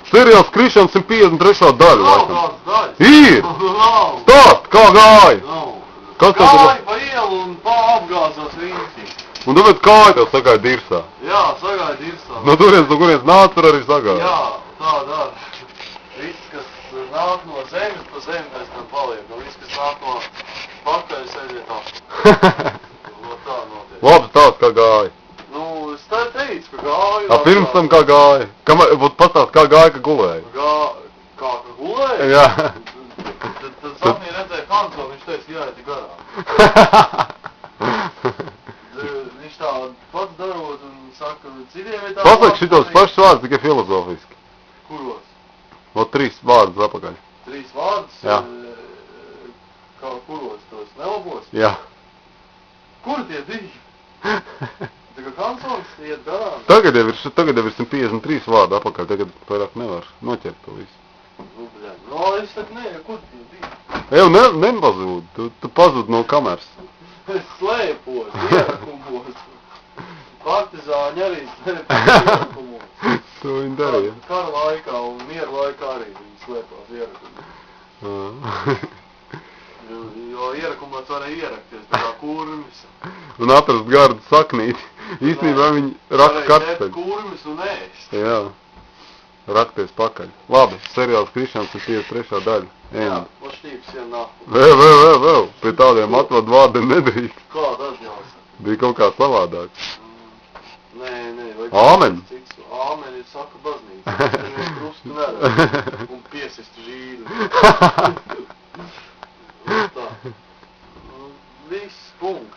Seriāls Krišana 153. daļa, Nav laikam. tāds daļas. Ir! Nav. Stāst, kā gāja? Nav. Kas tev tur? Gāja pa ielu un apgāzās riņķi. Un tāpēc kāja tev sagāja dirsā. Jā, sagāja dirsā. No kurienes nāca, tur arī sagāja. Jā, tā dara. Viss, kas nāk no zemes, pa zemi pēc tam paliek. Un viss, kas nāk no pakaļ, aiziet apakaļ. No tā notiek. Labi stāst, kā gāja. Nu, es tā teicu, ka gāju. A, pirms tam kā gāja? Būtu pastāst, kā gāja, ka gulēja. Kā gulēja? Jā. Tad sapnī redzēja Hanzo, viņš teica, jāiet garā. Viņš tā pats darot un saka, citiem ir tā... Pasaka šitos pašus vārdus, tikai filozofiski. Kuros? O 3 vārdus apakaļ. 3 vārdus? Jā. Kā kuros tos nelabos? Jā. Kur tie 2? Tā kā Hansons iet garām? Tagad jau ir 153 vārdu apakaļ, tagad vairāk nevar noķert to visu. Nu, bļā, no, es tak ne, kur tie 2? Jau nepazūd, tu pazūd no kameras. Es slēpos, ierakumos. Partizāņi arī slēpos ierakumos. To viņi darīja. Kara laikā un miera laikā arī viņi slēpās ierakumos. Jo ierakumos varēja ierakties, tā kā kurmis. Un atrast gardu saknīti. Īstenībā viņi raksta kartupeļu. Kurmis un ēst. Jā. Rakties pakaļ. Labi, seriāls Krišans ir 53. daļa. Jā, pašķības jau nāk. Vēl. Pie tādiem atvadu vārdiem nedrīkst. Kāda atļaus? Bija kaut kā savādāk. Nē. Āmen. Āmen ir saka baznīca. Viņu krustu neredz. Un piesist žīdu. Tā. Viss punkts.